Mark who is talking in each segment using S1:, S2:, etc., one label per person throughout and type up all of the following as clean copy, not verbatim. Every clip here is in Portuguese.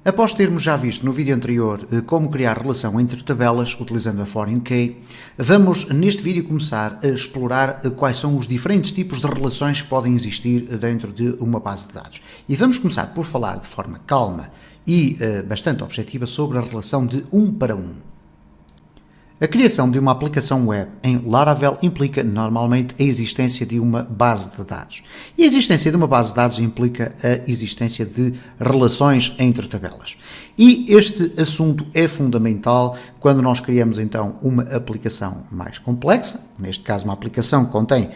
S1: Após termos já visto no vídeo anterior como criar relação entre tabelas utilizando a Foreign Key, vamos neste vídeo começar a explorar quais são os diferentes tipos de relações que podem existir dentro de uma base de dados. E vamos começar por falar de forma calma e bastante objetiva sobre a relação de um para um. A criação de uma aplicação web em Laravel implica normalmente a existência de uma base de dados. E a existência de uma base de dados implica a existência de relações entre tabelas. E este assunto é fundamental quando nós criamos então uma aplicação mais complexa, neste caso uma aplicação que contém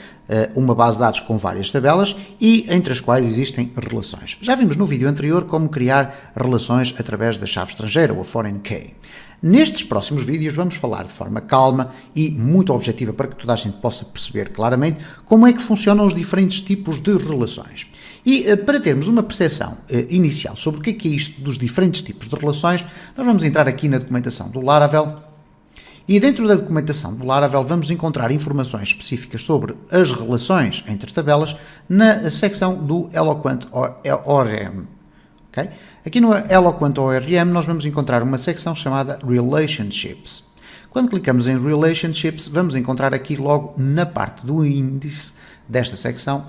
S1: uma base de dados com várias tabelas e entre as quais existem relações. Já vimos no vídeo anterior como criar relações através da chave estrangeira ou a Foreign Key. Nestes próximos vídeos vamos falar de forma calma e muito objetiva para que toda a gente possa perceber claramente como é que funcionam os diferentes tipos de relações. E para termos uma percepção inicial sobre o que é isto dos diferentes tipos de relações, nós vamos entrar aqui na documentação do Laravel e dentro da documentação do Laravel vamos encontrar informações específicas sobre as relações entre tabelas na secção do Eloquent ORM. Okay? Aqui no Eloquent ORM nós vamos encontrar uma secção chamada Relationships. Quando clicamos em Relationships, vamos encontrar aqui logo na parte do índice desta secção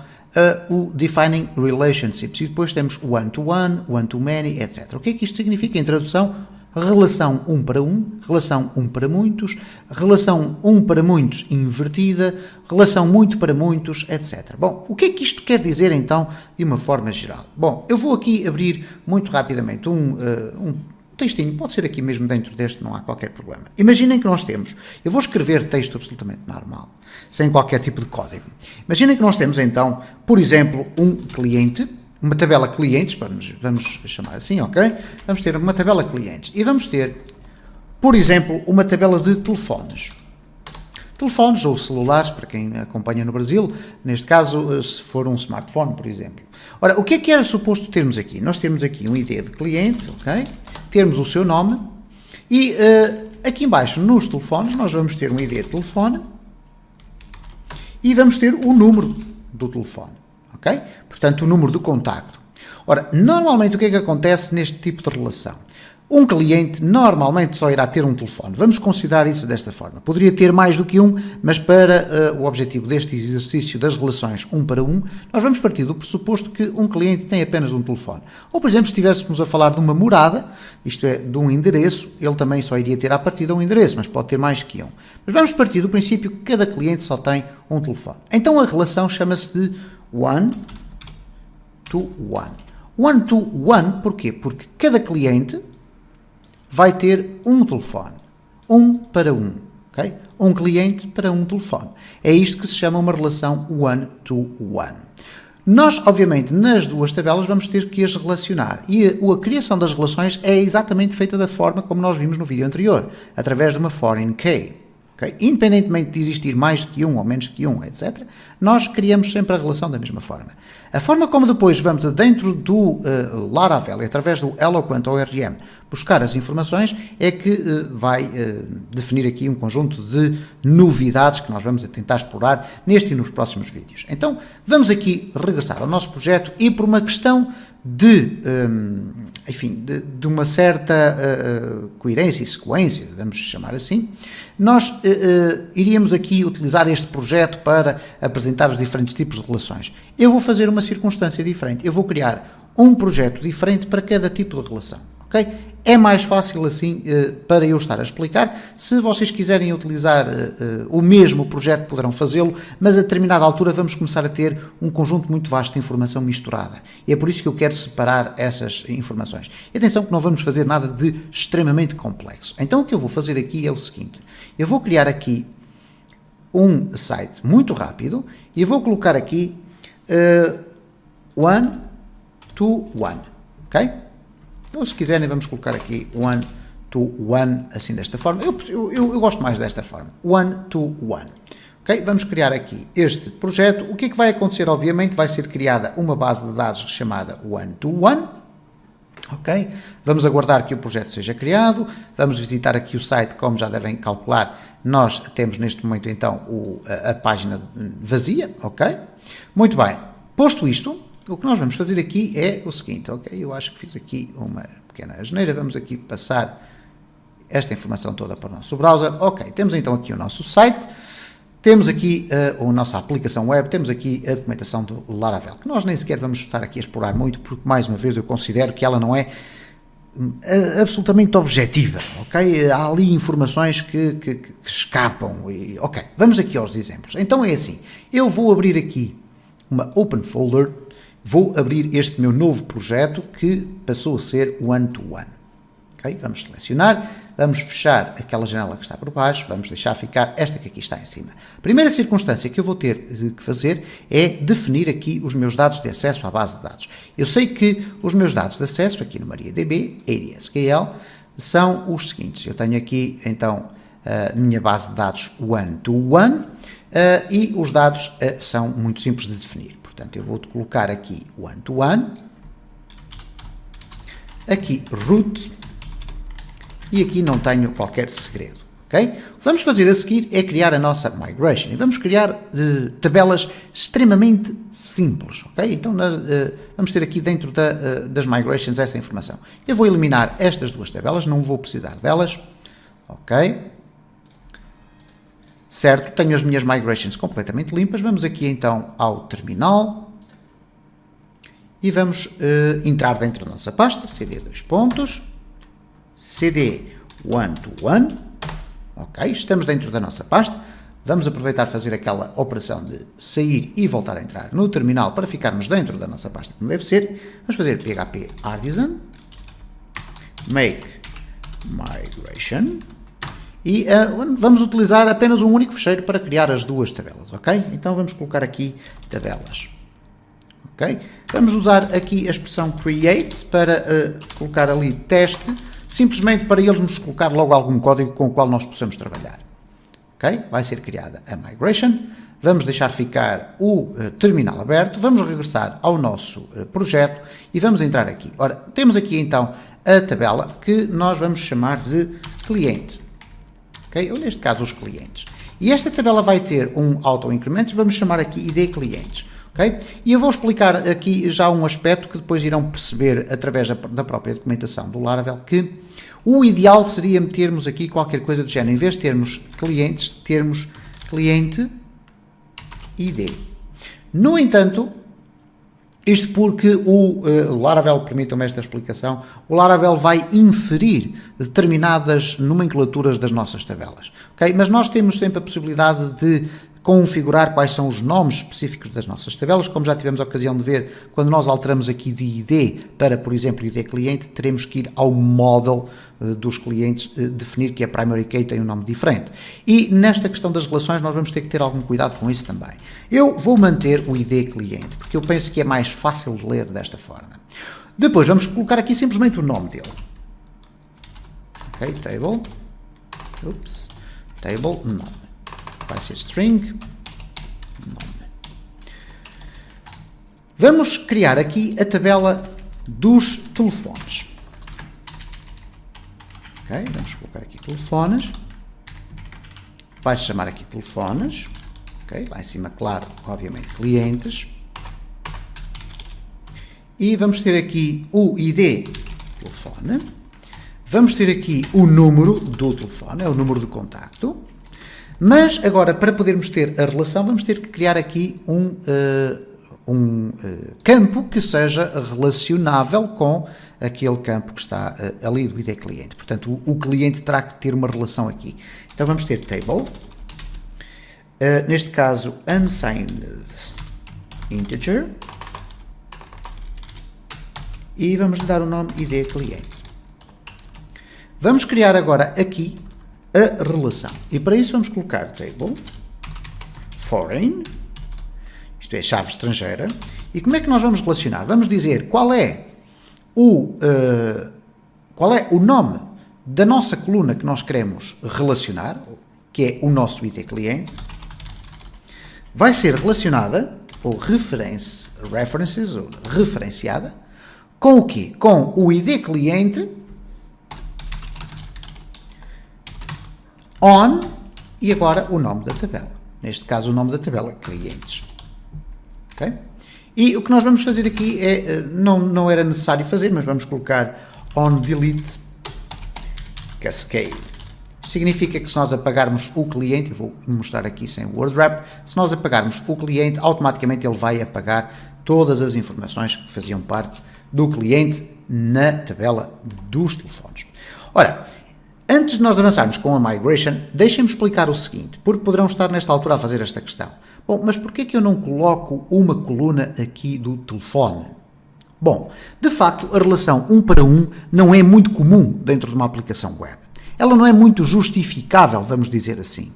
S1: o Defining Relationships e depois temos One-to-One, One-to-Many, etc. O que é que isto significa em tradução? Relação um para um, relação um para muitos, relação um para muitos invertida, relação muito para muitos, etc. Bom, o que é que isto quer dizer então de uma forma geral? Bom, eu vou aqui abrir muito rapidamente um textinho, pode ser aqui mesmo dentro deste, não há qualquer problema. Imaginem que nós temos, eu vou escrever texto absolutamente normal, sem qualquer tipo de código. Imaginem que nós temos então, por exemplo, um cliente, uma tabela clientes, vamos chamar assim, ok? Vamos ter uma tabela clientes e vamos ter, por exemplo, uma tabela de telefones. Telefones ou celulares, para quem acompanha no Brasil, neste caso, se for um smartphone, por exemplo. Ora, o que é que era suposto termos aqui? Nós temos aqui um ID de cliente, ok? Temos o seu nome e aqui embaixo, nos telefones, nós vamos ter um ID de telefone e vamos ter o número do telefone. Okay? Portanto, o número do contacto. Ora, normalmente o que é que acontece neste tipo de relação? Um cliente normalmente só irá ter um telefone. Vamos considerar isso desta forma. Poderia ter mais do que um, mas para o objetivo deste exercício das relações um para um, nós vamos partir do pressuposto que um cliente tem apenas um telefone. Ou, por exemplo, se estivéssemos a falar de uma morada, isto é, de um endereço, ele também só iria ter à partida um endereço, mas pode ter mais que um. Mas vamos partir do princípio que cada cliente só tem um telefone. Então a relação chama-se de One-to-One. One-to-One, porquê? Porque cada cliente vai ter um telefone. Um para um. Okay? Um cliente para um telefone. É isto que se chama uma relação one-to-one. Nós, obviamente, nas duas tabelas vamos ter que as relacionar. E a criação das relações é exatamente feita da forma como nós vimos no vídeo anterior, através de uma Foreign Key. Okay? Independentemente de existir mais que um ou menos que um, etc., nós criamos sempre a relação da mesma forma. A forma como depois vamos dentro do Laravel, através do Eloquent ORM, buscar as informações, é que vai definir aqui um conjunto de novidades que nós vamos tentar explorar neste e nos próximos vídeos. Então, vamos aqui regressar ao nosso projeto e por uma questão de uma certa coerência e sequência, vamos chamar assim, nós iríamos aqui utilizar este projeto para apresentar os diferentes tipos de relações. Eu vou fazer uma circunstância diferente, eu vou criar um projeto diferente para cada tipo de relação, ok? É mais fácil assim para eu estar a explicar. Se vocês quiserem utilizar o mesmo projeto, poderão fazê-lo, mas a determinada altura vamos começar a ter um conjunto muito vasto de informação misturada. E é por isso que eu quero separar essas informações. E atenção que não vamos fazer nada de extremamente complexo. Então o que eu vou fazer aqui é o seguinte. Eu vou criar aqui um site muito rápido e vou colocar aqui one-to-one, ok? Ou se quiserem vamos colocar aqui one-to-one, assim desta forma. Eu gosto mais desta forma, one-to-one. Okay? Vamos criar aqui este projeto. O que é que vai acontecer? Obviamente vai ser criada uma base de dados chamada one-to-one. Ok? Vamos aguardar que o projeto seja criado. Vamos visitar aqui o site, como já devem calcular. Nós temos neste momento então a página vazia. Ok? Muito bem. Posto isto, o que nós vamos fazer aqui é o seguinte, ok? Eu acho que fiz aqui uma pequena asneira, vamos aqui passar esta informação toda para o nosso browser. Ok, temos então aqui o nosso site, temos aqui a nossa aplicação web, temos aqui a documentação do Laravel, que nós nem sequer vamos estar aqui a explorar muito, porque mais uma vez eu considero que ela não é absolutamente objetiva, ok? Há ali informações que escapam, e, ok, vamos aqui aos exemplos. Então é assim, eu vou abrir aqui uma Open Folder, vou abrir este meu novo projeto que passou a ser one-to-one, ok? Vamos selecionar, vamos fechar aquela janela que está por baixo, vamos deixar ficar esta que aqui está em cima. A primeira circunstância que eu vou ter que fazer é definir aqui os meus dados de acesso à base de dados. Eu sei que os meus dados de acesso aqui no MariaDB, ADSQL, são os seguintes. Eu tenho aqui então a minha base de dados one-to-one e os dados são muito simples de definir. Portanto, eu vou colocar aqui one-to-one, aqui root, e aqui não tenho qualquer segredo, ok? O que vamos fazer a seguir é criar a nossa migration, e vamos criar tabelas extremamente simples, ok? Então, vamos ter aqui dentro das migrations essa informação. Eu vou eliminar estas duas tabelas, não vou precisar delas, ok? Certo, tenho as minhas migrations completamente limpas, vamos aqui então ao terminal, e vamos entrar dentro da nossa pasta, cd cd one-to-one, ok, estamos dentro da nossa pasta, vamos aproveitar fazer aquela operação de sair e voltar a entrar no terminal para ficarmos dentro da nossa pasta como deve ser, vamos fazer php artisan, make migration, e vamos utilizar apenas um único fecheiro para criar as duas tabelas, ok? Então vamos colocar aqui tabelas, ok? Vamos usar aqui a expressão create para colocar ali teste, simplesmente para eles nos colocar logo algum código com o qual nós possamos trabalhar. Ok? Vai ser criada a migration, vamos deixar ficar o terminal aberto, vamos regressar ao nosso projeto e vamos entrar aqui. Ora, temos aqui então a tabela que nós vamos chamar de cliente. Ok? Ou neste caso os clientes. E esta tabela vai ter um auto-incremento, vamos chamar aqui ID clientes. Okay? E eu vou explicar aqui já um aspecto que depois irão perceber através da própria documentação do Laravel, que o ideal seria metermos aqui qualquer coisa do género, em vez de termos clientes, termos cliente ID. No entanto, isto porque o Laravel, permitam-me esta explicação, o Laravel vai inferir determinadas nomenclaturas das nossas tabelas. Okay? Mas nós temos sempre a possibilidade de configurar quais são os nomes específicos das nossas tabelas, como já tivemos a ocasião de ver, quando nós alteramos aqui de ID para, por exemplo, ID cliente, teremos que ir ao model dos clientes, definir que a primary key tem um nome diferente. E nesta questão das relações nós vamos ter que ter algum cuidado com isso também. Eu vou manter o ID cliente, porque eu penso que é mais fácil de ler desta forma. Depois vamos colocar aqui simplesmente o nome dele. Ok, table, table, nome. Vai ser string, nome. Vamos criar aqui a tabela dos telefones. Ok, vamos colocar aqui telefones. Vai se chamar aqui telefones. Ok, lá em cima, claro, obviamente, clientes. E vamos ter aqui o ID telefone. Vamos ter aqui o número do telefone, é o número de contacto. Mas agora, para podermos ter a relação, vamos ter que criar aqui um campo que seja relacionável com aquele campo que está ali do ID cliente. Portanto, o cliente terá que ter uma relação aqui. Então vamos ter table, neste caso unsigned integer, e vamos lhe dar o nome ID cliente. Vamos criar agora aqui a relação. E para isso vamos colocar table foreign, isto é, chave estrangeira. E como é que nós vamos relacionar? Vamos dizer qual é o nome da nossa coluna que nós queremos relacionar, que é o nosso ID cliente. Vai ser relacionada, ou references, ou referenciada, com o quê? Com o ID cliente on, e agora o nome da tabela. Neste caso, o nome da tabela, clientes. Okay? E o que nós vamos fazer aqui é, não era necessário fazer, mas vamos colocar on delete cascade. Significa que se nós apagarmos o cliente, eu vou mostrar aqui sem o word wrap, se nós apagarmos o cliente, automaticamente ele vai apagar todas as informações que faziam parte do cliente na tabela dos telefones. Ora, antes de nós avançarmos com a migration, deixem-me explicar o seguinte, porque poderão estar nesta altura a fazer esta questão. Bom, mas porquê que eu não coloco uma coluna aqui do telefone? Bom, de facto, a relação 1 para 1 não é muito comum dentro de uma aplicação web. Ela não é muito justificável, vamos dizer assim.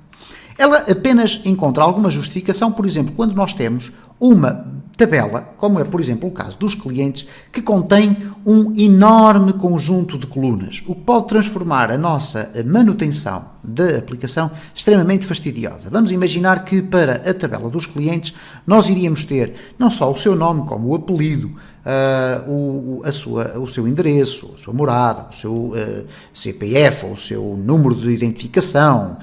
S1: Ela apenas encontra alguma justificação, por exemplo, quando nós temos uma tabela, como é, por exemplo, o caso dos clientes, que contém um enorme conjunto de colunas, o que pode transformar a nossa manutenção da aplicação extremamente fastidiosa. Vamos imaginar que para a tabela dos clientes nós iríamos ter não só o seu nome, como o apelido, o seu endereço, a sua morada, o seu CPF, ou o seu número de identificação,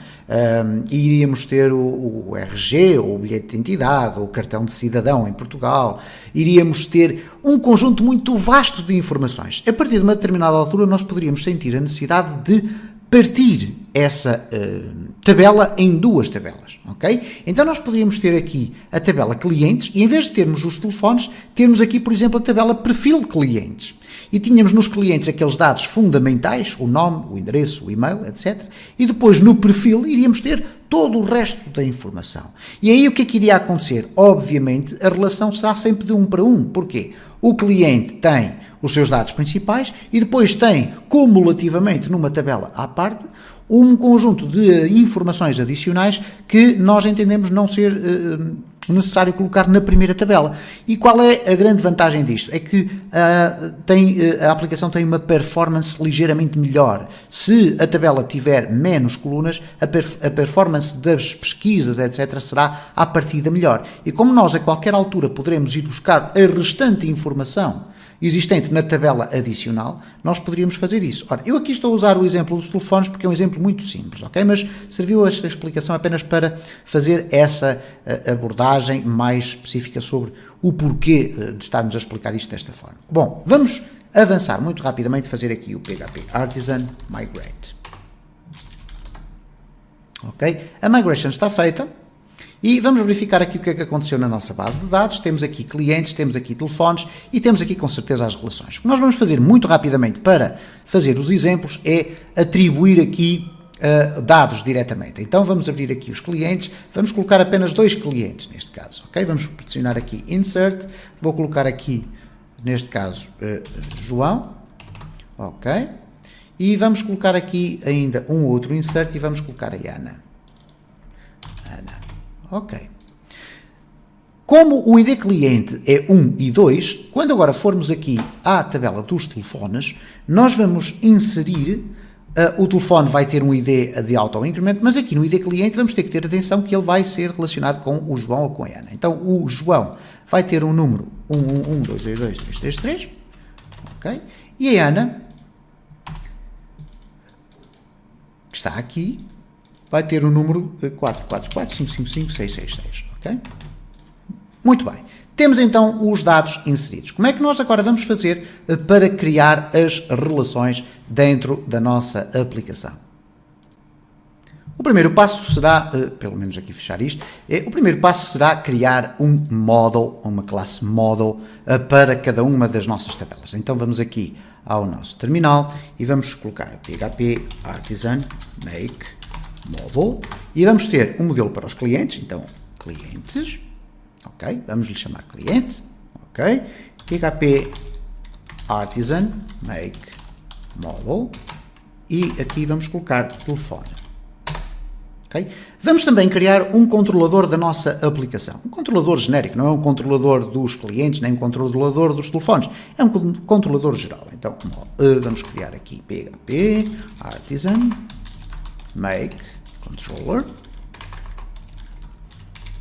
S1: iríamos ter o RG, ou o bilhete de identidade, ou o cartão de cidadão em Portugal, iríamos ter um conjunto muito vasto de informações. A partir de uma determinada altura nós poderíamos sentir a necessidade de partir essa tabela em duas tabelas, ok? Então nós poderíamos ter aqui a tabela clientes e em vez de termos os telefones, termos aqui, por exemplo, a tabela perfil de clientes. E tínhamos nos clientes aqueles dados fundamentais, o nome, o endereço, o e-mail, etc. E depois no perfil iríamos ter todo o resto da informação. E aí o que é que iria acontecer? Obviamente a relação será sempre de 1 para 1. Porquê? O cliente tem os seus dados principais e depois tem, cumulativamente, numa tabela à parte, um conjunto de informações adicionais que nós entendemos não ser necessário colocar na primeira tabela. E qual é a grande vantagem disto? É que a aplicação tem uma performance ligeiramente melhor. Se a tabela tiver menos colunas, a performance das pesquisas, etc., será à partida melhor. E como nós a qualquer altura poderemos ir buscar a restante informação existente na tabela adicional, nós poderíamos fazer isso. Ora, eu aqui estou a usar o exemplo dos telefones porque é um exemplo muito simples, ok? Mas serviu esta explicação apenas para fazer essa abordagem mais específica sobre o porquê de estarmos a explicar isto desta forma. Bom, vamos avançar muito rapidamente, fazer aqui o PHP Artisan Migrate. Ok? A migration está feita. E vamos verificar aqui o que é que aconteceu na nossa base de dados. Temos aqui clientes, temos aqui telefones e temos aqui com certeza as relações. O que nós vamos fazer muito rapidamente para fazer os exemplos é atribuir aqui dados diretamente. Então vamos abrir aqui os clientes, vamos colocar apenas 2 clientes neste caso. Ok? Vamos pressionar aqui Insert, vou colocar aqui neste caso João, ok? E vamos colocar aqui ainda um outro Insert e vamos colocar a Ana. Ok. Como o ID cliente é 1 e 2, quando agora formos aqui à tabela dos telefones, nós vamos inserir, o telefone vai ter um ID de auto-increment, mas aqui no ID cliente vamos ter que ter atenção que ele vai ser relacionado com o João ou com a Ana. Então o João vai ter um número 111222333, ok? E a Ana, que está aqui, vai ter o número 444555666, ok? Muito bem. Temos então os dados inseridos. Como é que nós agora vamos fazer para criar as relações dentro da nossa aplicação? O primeiro passo será, pelo menos aqui fechar isto, o primeiro passo será criar um model, uma classe model para cada uma das nossas tabelas. Então vamos aqui ao nosso terminal e vamos colocar PHP Artisan Make Model e vamos ter um modelo para os clientes, então clientes, ok, vamos lhe chamar cliente, ok, PHP Artisan Make Model e aqui vamos colocar telefone, ok. Vamos também criar um controlador da nossa aplicação, um controlador genérico, não é um controlador dos clientes, nem um controlador dos telefones, é um controlador geral. Então vamos criar aqui PHP Artisan Make Controller,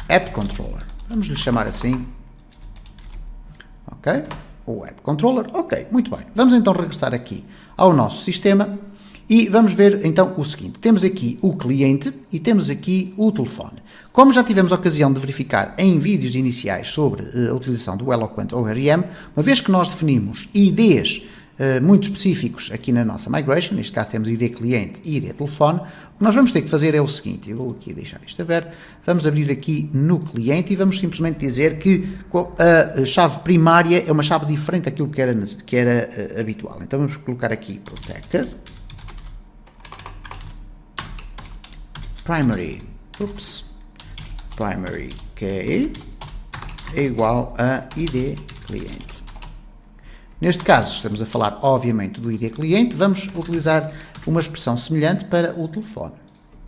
S1: App Controller, vamos lhe chamar assim, ok, o App Controller, ok, muito bem. Vamos então regressar aqui ao nosso sistema E vamos ver então o seguinte, temos aqui o cliente e temos aqui o telefone. Como já tivemos a ocasião de verificar em vídeos iniciais sobre a utilização do Eloquent ORM, uma vez que nós definimos IDs muito específicos aqui na nossa migration, neste caso temos ID cliente e ID telefone, o que nós vamos ter que fazer é o seguinte, eu vou aqui deixar isto aberto, vamos abrir aqui no cliente e vamos simplesmente dizer que a chave primária é uma chave diferente daquilo que era habitual. Então vamos colocar aqui protected, primary key é igual a ID cliente. Neste caso, estamos a falar, obviamente, do ID cliente, vamos utilizar uma expressão semelhante para o telefone.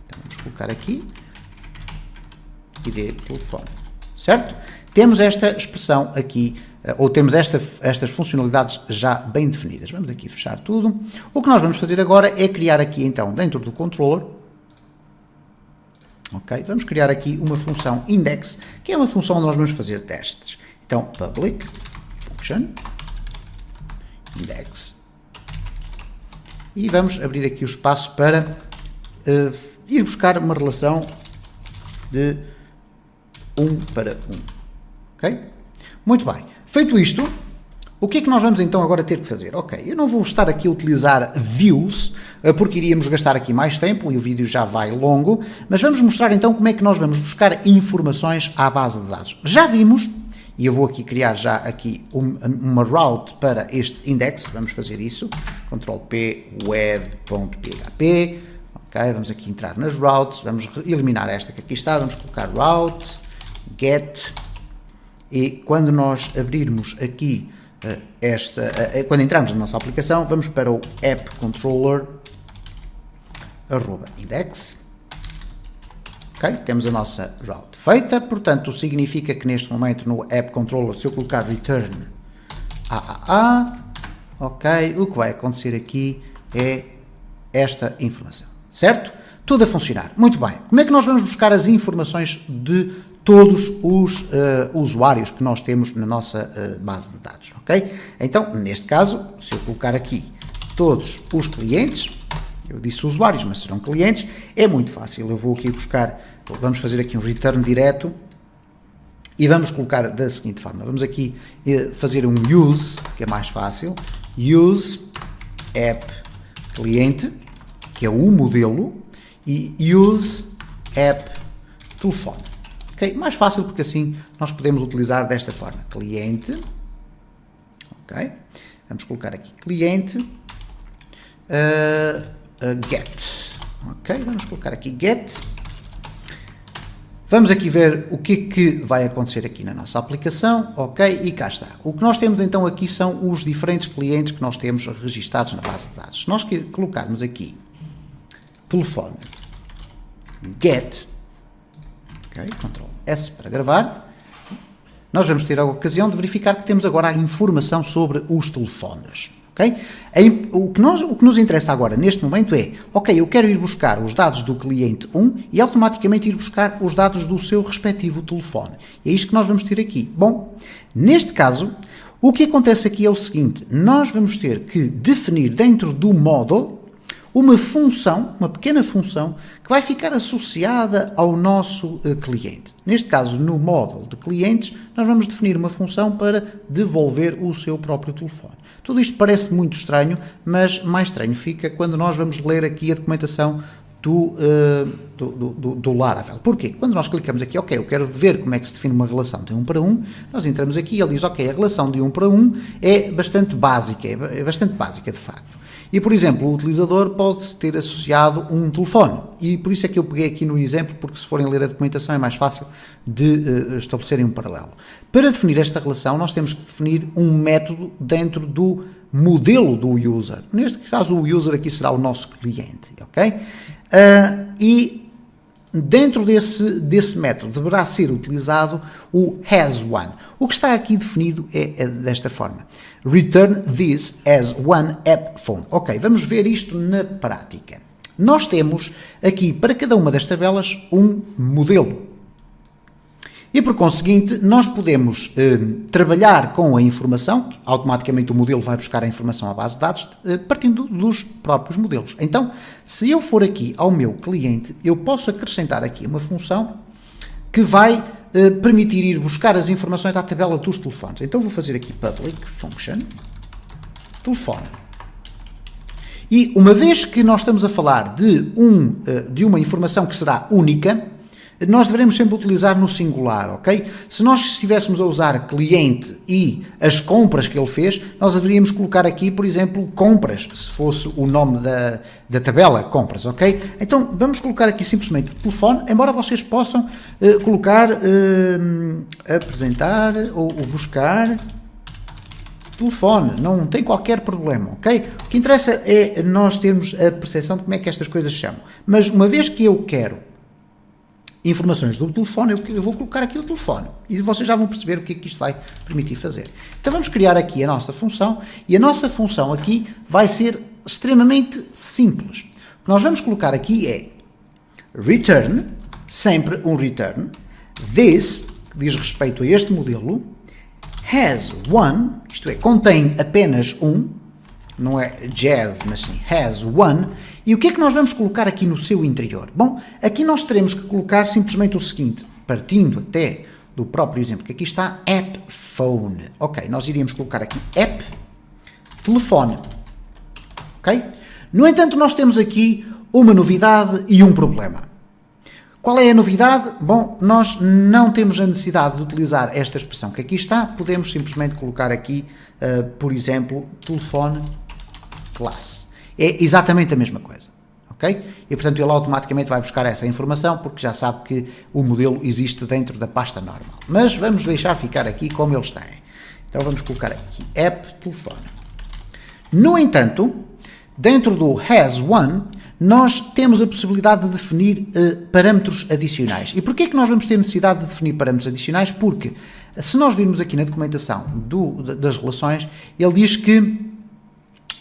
S1: Então, vamos colocar aqui, ID telefone, certo? Temos esta expressão aqui, ou temos estas funcionalidades já bem definidas. Vamos aqui fechar tudo. O que nós vamos fazer agora é criar aqui, então, dentro do controller, ok? Vamos criar aqui uma função index, que é uma função onde nós vamos fazer testes. Então, public function index. E vamos abrir aqui o espaço para ir buscar uma relação de 1 para 1. Ok? Muito bem. Feito isto, o que é que nós vamos então agora ter que fazer? Ok, eu não vou estar aqui a utilizar views, porque iríamos gastar aqui mais tempo e o vídeo já vai longo, mas vamos mostrar então como é que nós vamos buscar informações à base de dados. Já vimos, e eu vou aqui criar já aqui uma route para este index, vamos fazer isso, Ctrl P, web.php, ok, vamos aqui entrar nas routes, vamos eliminar esta que aqui está, vamos colocar route, get, e quando nós abrirmos aqui quando entramos na nossa aplicação, vamos para o app controller, @index, ok, temos a nossa route feita, portanto significa que neste momento no app controller, se eu colocar return ok, o que vai acontecer aqui é esta informação, certo? Tudo a funcionar. Muito bem. Como é que nós vamos buscar as informações de todos os usuários que nós temos na nossa base de dados, ok? Então, neste caso, se eu colocar aqui todos os clientes, eu disse usuários, mas serão clientes, é muito fácil. Eu vou aqui buscar, vamos fazer aqui um return direto e vamos colocar da seguinte forma. Vamos aqui fazer um use, que é mais fácil, use app cliente, que é o modelo, e use app telefone. Okay? Mais fácil porque assim nós podemos utilizar desta forma. Cliente, ok? Vamos colocar aqui cliente, get, ok? Vamos colocar aqui get. Vamos aqui ver o que vai acontecer aqui na nossa aplicação, ok? E cá está. O que nós temos então aqui são os diferentes clientes que nós temos registados na base de dados. Se nós colocarmos aqui telefone, get, ok, Ctrl S para gravar, nós vamos ter a ocasião de verificar que temos agora a informação sobre os telefones, ok? O que nos interessa agora neste momento é, ok, eu quero ir buscar os dados do cliente 1 e automaticamente ir buscar os dados do seu respectivo telefone. É isto que nós vamos ter aqui. Bom, neste caso, o que acontece aqui é o seguinte, nós vamos ter que definir dentro do model uma função, uma pequena função, que vai ficar associada ao nosso cliente. Neste caso, no módulo de clientes, nós vamos definir uma função para devolver o seu próprio telefone. Tudo isto parece muito estranho, mas mais estranho fica quando nós vamos ler aqui a documentação do Laravel. Porquê? Quando nós clicamos aqui, ok, eu quero ver como é que se define uma relação de 1 para 1, nós entramos aqui e ele diz, ok, a relação de 1 para 1 é bastante básica de facto. E, por exemplo, o utilizador pode ter associado um telefone. E por isso é que eu peguei aqui no exemplo, porque se forem ler a documentação é mais fácil de estabelecerem um paralelo. Para definir esta relação, nós temos que definir um método dentro do modelo do user. Neste caso, o user aqui será o nosso cliente, ok? E dentro desse método deverá ser utilizado o has1. O que está aqui definido é desta forma. Return this as one app phone. Ok, vamos ver isto na prática. Nós temos aqui para cada uma das tabelas um modelo. E por conseguinte, nós podemos trabalhar com a informação, automaticamente o modelo vai buscar a informação à base de dados, partindo dos próprios modelos. Então, se eu for aqui ao meu cliente, eu posso acrescentar aqui uma função que vai permitir ir buscar as informações à tabela dos telefones. Então vou fazer aqui public function, telefone. E uma vez que nós estamos a falar de uma informação que será única, nós devemos sempre utilizar no singular, ok? Se nós estivéssemos a usar cliente e as compras que ele fez, nós deveríamos colocar aqui, por exemplo, compras, se fosse o nome da tabela, compras, ok? Então, vamos colocar aqui simplesmente telefone, embora vocês possam colocar apresentar ou buscar telefone, não tem qualquer problema, ok? O que interessa é nós termos a percepção de como é que estas coisas se chamam. Mas uma vez que eu quero informações do telefone, eu vou colocar aqui o telefone e vocês já vão perceber o que é que isto vai permitir fazer. Então vamos criar aqui a nossa função e a nossa função aqui vai ser extremamente simples. O que nós vamos colocar aqui é return, sempre um return, this, que diz respeito a este modelo, has one, isto é, contém apenas um, não é jazz, mas sim has one. E o que é que nós vamos colocar aqui no seu interior? Bom, aqui nós teremos que colocar simplesmente o seguinte, partindo até do próprio exemplo, que aqui está app phone. Ok, nós iríamos colocar aqui app telefone. Ok? No entanto, nós temos aqui uma novidade e um problema. Qual é a novidade? Bom, nós não temos a necessidade de utilizar esta expressão que aqui está, podemos simplesmente colocar aqui, por exemplo, telefone classe. É exatamente a mesma coisa, ok? E portanto ele automaticamente vai buscar essa informação porque já sabe que o modelo existe dentro da pasta normal. Mas vamos deixar ficar aqui como ele está. Então vamos colocar aqui app telefone. No entanto, dentro do has one, nós temos a possibilidade de definir parâmetros adicionais. E porquê é que nós vamos ter necessidade de definir parâmetros adicionais? Porque se nós virmos aqui na documentação das relações, ele diz que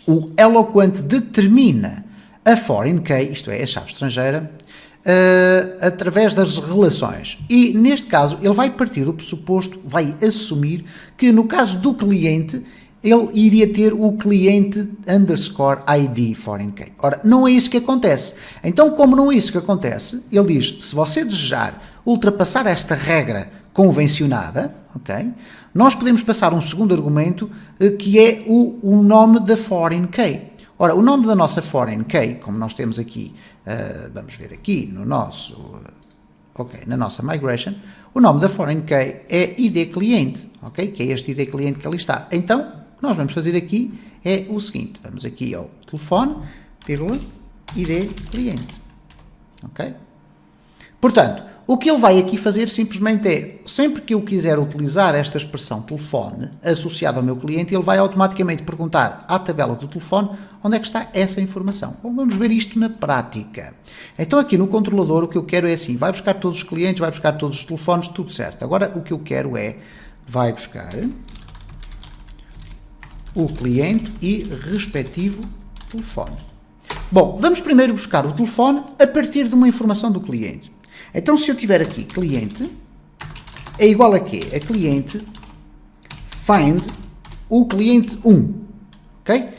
S1: o Eloquent determina a foreign key, isto é, a chave estrangeira, através das relações. E, neste caso, ele vai partir do pressuposto, vai assumir que, no caso do cliente, ele iria ter o cliente underscore ID foreign key. Ora, não é isso que acontece. Então, como não é isso que acontece, ele diz, se você desejar ultrapassar esta regra convencionada, ok? Nós podemos passar um segundo argumento que é o nome da foreign key. Ora, o nome da nossa foreign key, como nós temos aqui, vamos ver aqui no nosso, na nossa migration, o nome da foreign key é ID cliente, ok? Que é este ID cliente que ali está. Então, o que nós vamos fazer aqui é o seguinte, vamos aqui ao telefone, vírgula, ID cliente, ok? Portanto, o que ele vai aqui fazer simplesmente é, sempre que eu quiser utilizar esta expressão telefone associada ao meu cliente, ele vai automaticamente perguntar à tabela do telefone onde é que está essa informação. Bom, vamos ver isto na prática. Então aqui no controlador o que eu quero é assim, vai buscar todos os clientes, vai buscar todos os telefones, tudo certo. Agora o que eu quero é, vai buscar o cliente e respectivo telefone. Bom, vamos primeiro buscar o telefone a partir de uma informação do cliente. Então, se eu tiver aqui cliente, é igual a quê? A cliente find o cliente 1, ok?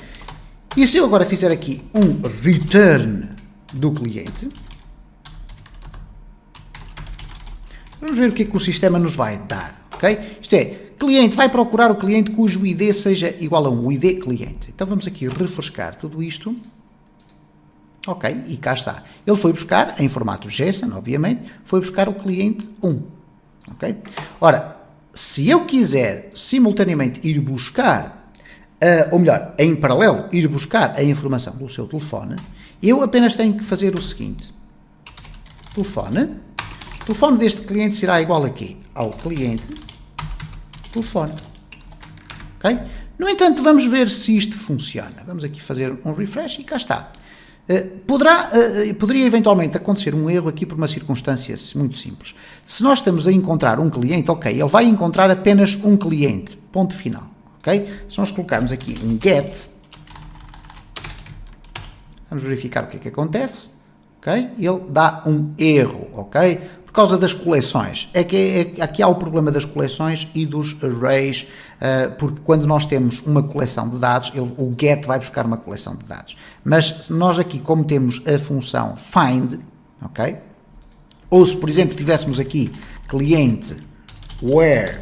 S1: E se eu agora fizer aqui um return do cliente, vamos ver o que é que o sistema nos vai dar, ok? Isto é, cliente vai procurar o cliente cujo ID seja igual a 1, o ID cliente. Então, vamos aqui refrescar tudo isto. Ok, e cá está. Ele foi buscar, em formato JSON, obviamente, foi buscar o cliente 1. Ok? Ora, se eu quiser simultaneamente ir buscar, ou melhor, em paralelo, ir buscar a informação do seu telefone, eu apenas tenho que fazer o seguinte. Telefone deste cliente será igual a quê? Ao cliente telefone. Ok? No entanto, vamos ver se isto funciona. Vamos aqui fazer um refresh e cá está. Poderia eventualmente acontecer um erro aqui por uma circunstância muito simples. Se nós estamos a encontrar um cliente, ok, ele vai encontrar apenas um cliente, ponto final, ok? Se nós colocarmos aqui um get, vamos verificar o que é que acontece, ok? Ele dá um erro, ok? Por causa das coleções. Aqui há o problema das coleções e dos arrays, porque quando nós temos uma coleção de dados, o get vai buscar uma coleção de dados. Mas nós aqui, como temos a função find, ok? Ou se, por exemplo, tivéssemos aqui cliente where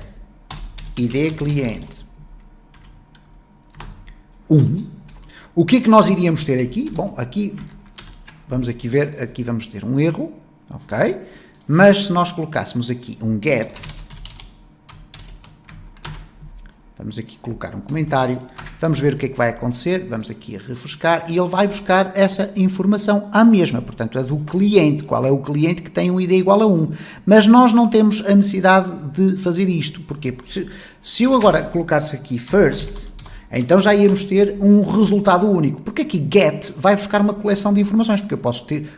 S1: id cliente 1, o que é que nós iríamos ter aqui? Bom, aqui, vamos aqui ver, aqui vamos ter um erro, ok? Mas se nós colocássemos aqui um get, vamos aqui colocar um comentário, vamos ver o que é que vai acontecer, vamos aqui a refrescar e ele vai buscar essa informação à mesma, portanto é do cliente, qual é o cliente que tem um ID igual a 1. Mas nós não temos a necessidade de fazer isto, porquê? Porque se eu agora colocasse aqui first, então já íamos ter um resultado único, porque aqui get vai buscar uma coleção de informações, porque eu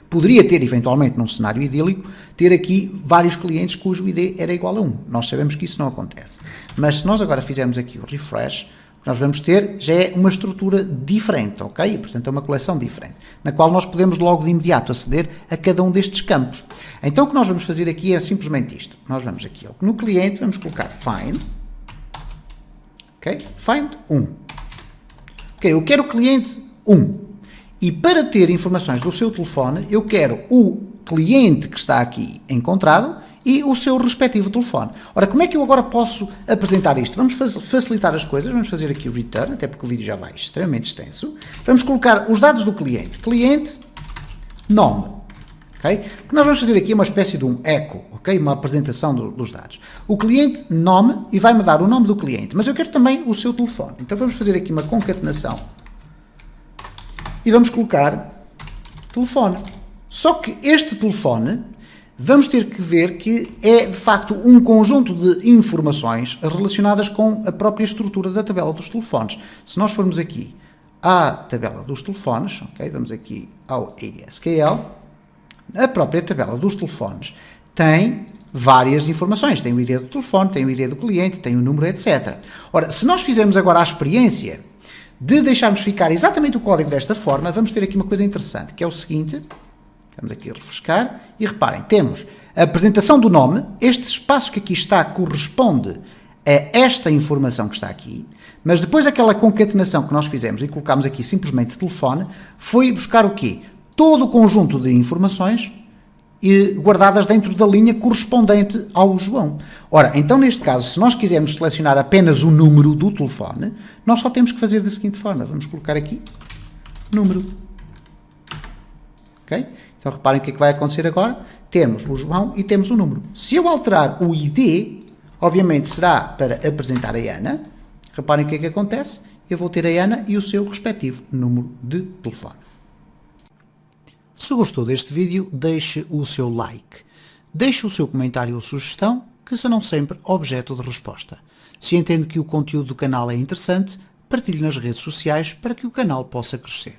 S1: poderia ter eventualmente num cenário idílico, ter aqui vários clientes cujo ID era igual a 1. Nós sabemos que isso não acontece. Mas se nós agora fizermos aqui o refresh, o que nós vamos ter já é uma estrutura diferente, ok? Portanto é uma coleção diferente, na qual nós podemos logo de imediato aceder a cada um destes campos. Então o que nós vamos fazer aqui é simplesmente isto. Nós vamos aqui no cliente, vamos colocar find, ok? Find 1. Ok, eu quero o cliente 1 e para ter informações do seu telefone eu quero o cliente que está aqui encontrado e o seu respectivo telefone. Ora, como é que eu agora posso apresentar isto? Vamos facilitar as coisas, vamos fazer aqui o return, até porque o vídeo já vai extremamente extenso. Vamos colocar os dados do cliente, cliente, nome. Okay? O que nós vamos fazer aqui é uma espécie de um echo, okay? Uma apresentação dos dados. O cliente, nome, e vai-me dar o nome do cliente, mas eu quero também o seu telefone. Então vamos fazer aqui uma concatenação e vamos colocar telefone. Só que este telefone, vamos ter que ver que é de facto um conjunto de informações relacionadas com a própria estrutura da tabela dos telefones. Se nós formos aqui à tabela dos telefones, okay? Vamos aqui ao ADSKL, a própria tabela dos telefones tem várias informações, tem o ID do telefone, tem o ID do cliente, tem o número, etc. Ora, se nós fizermos agora a experiência de deixarmos ficar exatamente o código desta forma, vamos ter aqui uma coisa interessante, que é o seguinte, vamos aqui a refrescar, e reparem, temos a apresentação do nome, este espaço que aqui está corresponde a esta informação que está aqui, mas depois aquela concatenação que nós fizemos e colocámos aqui simplesmente telefone, foi buscar o quê? Todo o conjunto de informações guardadas dentro da linha correspondente ao João. Ora, então neste caso, se nós quisermos selecionar apenas o número do telefone, nós só temos que fazer da seguinte forma. Vamos colocar aqui, número. Ok? Então reparem o que é que vai acontecer agora. Temos o João e temos o número. Se eu alterar o ID, obviamente será para apresentar a Ana. Reparem o que é que acontece. Eu vou ter a Ana e o seu respectivo número de telefone. Se gostou deste vídeo, deixe o seu like. Deixe o seu comentário ou sugestão, que serão sempre objeto de resposta. Se entende que o conteúdo do canal é interessante, partilhe nas redes sociais para que o canal possa crescer.